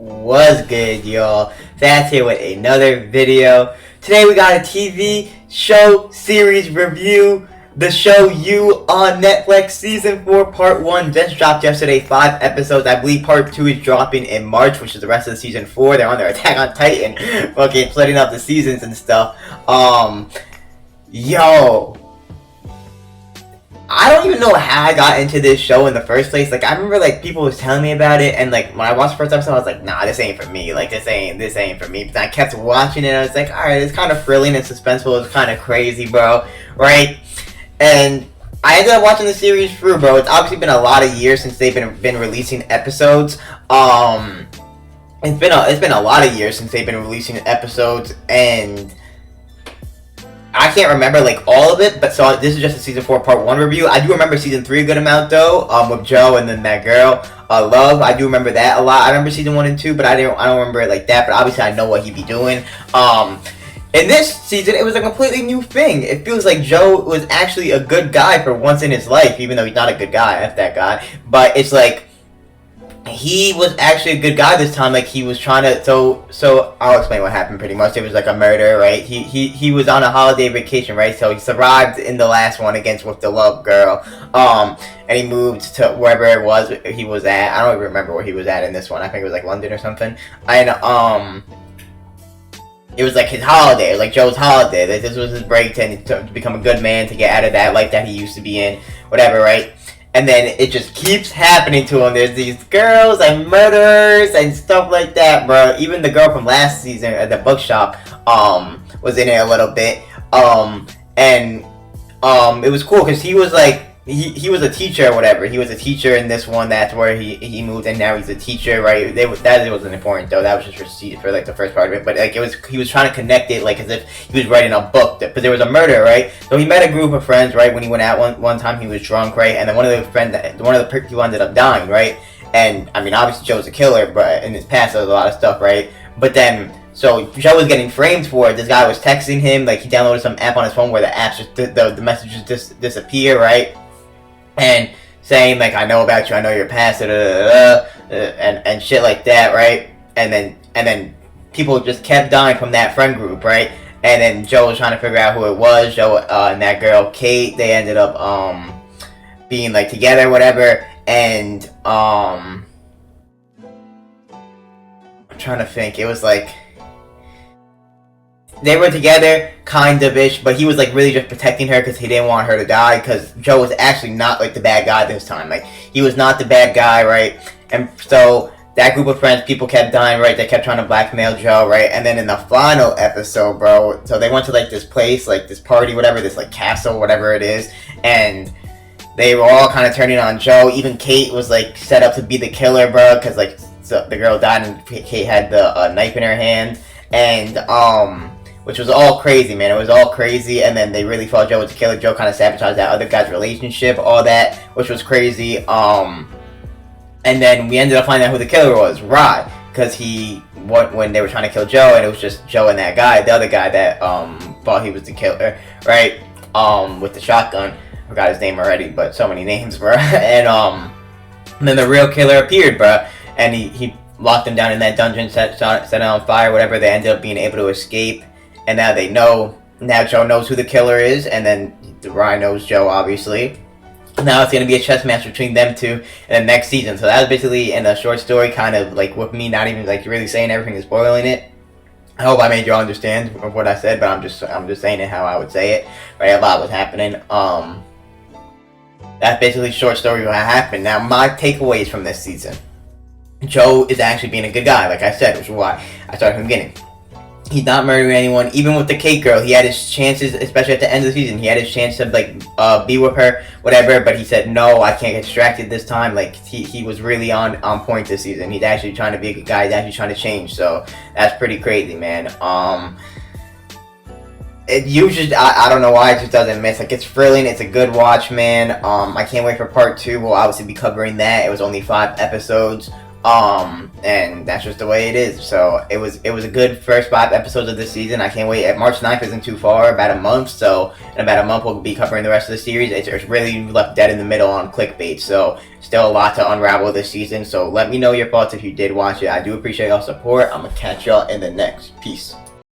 Was good, y'all? That's here with another video. Today we got a TV show series review. The show You on Netflix Season 4 Part 1 just dropped yesterday, 5 episodes. I believe Part 2 is dropping in March, which is the rest of the Season 4. They're on their Attack on Titan, fucking splitting up the seasons and stuff. Yo, I don't even know how I got into this show in the first place. Like, I remember, like, people was telling me about it, and, like, when I watched the first episode, I was like, nah, this ain't for me. Like, this ain't for me. But I kept watching it, and I was like, alright, it's kind of thrilling and suspenseful. It's kind of crazy, bro. Right? And I ended up watching the series through, bro. It's obviously been a lot of years since they've been releasing episodes. It's been a lot of years since they've been releasing episodes, and I can't remember, like, all of it, but so this is just a Season 4 Part 1 review. I do remember Season 3 a good amount, though, with Joe and then that girl, Love. I do remember that a lot. I remember Season 1 and 2, but I don't remember it like that, but obviously I know what he'd be doing. In this season, it was a completely new thing. It feels like Joe was actually a good guy for once in his life, even though he's not a good guy, F that guy. But it's like, he was actually a good guy this time. Like, he was trying to, so I'll explain what happened pretty much. It was like a murder, right? He was on a holiday vacation, right? So he survived in the last one with the Love girl. And he moved to wherever it was he was at. I don't even remember where he was at in this one. I think it was like London or something. And it was like his holiday, like Joe's holiday. This was his break to become a good man, to get out of that life that he used to be in, whatever, right? And then it just keeps happening to him. There's these girls and murders and stuff like that, bro. Even the girl from last season at the bookshop was in it a little bit. It was cool because he was like, he was a teacher or whatever. He was a teacher in this one. That's where he moved, and now he's a teacher, right? That wasn't important though. That was just for like the first part of it. But like he was trying to connect it, like as if he was writing a book. But there was a murder, right? So he met a group of friends, right? When he went out one time, he was drunk, right? And then one of the people ended up dying, right? And I mean, obviously Joe's a killer, but in his past there was a lot of stuff, right? But then, so Joe was getting framed for it. This guy was texting him, like he downloaded some app on his phone where the apps just the messages just disappear, right? And saying like, I know about you, I know your past, and shit like that, right? And then people just kept dying from that friend group, right? And then Joe was trying to figure out who it was. Joe and that girl Kate, they ended up being like together, whatever. And I'm trying to think. It was like they were together, kind of-ish, but he was, like, really just protecting her because he didn't want her to die, because Joe was actually not, like, the bad guy this time. Like, he was not the bad guy, right? And so, that group of friends, people kept dying, right? They kept trying to blackmail Joe, right? And then in the final episode, bro, so they went to, like, this place, like, this party, whatever, this, like, castle, whatever it is, and they were all kind of turning on Joe. Even Kate was, like, set up to be the killer, bro, because, like, so the girl died and Kate had the knife in her hand, and, which was all crazy, man. It was all crazy, and then they really thought Joe was the killer. Joe kind of sabotaged that other guy's relationship, all that, which was crazy. And then we ended up finding out who the killer was, Rod, because when they were trying to kill Joe, and it was just Joe and that guy, the other guy that thought he was the killer, right? With the shotgun. I forgot his name already, but so many names, bro. And then the real killer appeared, bro, and he locked him down in that dungeon, set it on fire, whatever. They ended up being able to escape. And now they know, now Joe knows who the killer is, and then Ryan knows Joe, obviously. Now it's going to be a chess match between them two in the next season. So that was basically in a short story, kind of like with me not even like really saying everything and spoiling it. I hope I made you all understand of what I said, but I'm just saying it how I would say it. Right, a lot was happening. That's basically a short story of what happened. Now my takeaways from this season. Joe is actually being a good guy, like I said, which is why I started from the beginning. He's not murdering anyone. Even with the Kate girl, he had his chances, especially at the end of the season. He had his chance to, like, be with her, whatever, but he said, no, I can't get distracted this time. Like, he was really on point this season. He's actually trying to be a good guy. He's actually trying to change, so that's pretty crazy, man. It usually, I don't know why it just doesn't miss. Like, it's thrilling. It's a good watch, man. I can't wait for part 2. We'll obviously be covering that. It was only 5 episodes. And that's just the way it is. So it was a good first 5 episodes of this season. I can't wait. March 9th isn't too far, about a month. So in about a month we'll be covering the rest of the series. It's really left dead in the middle on clickbait. So still a lot to unravel this season. So let me know your thoughts if you did watch it. I do appreciate y'all's support. I'm gonna catch y'all in the next. Peace.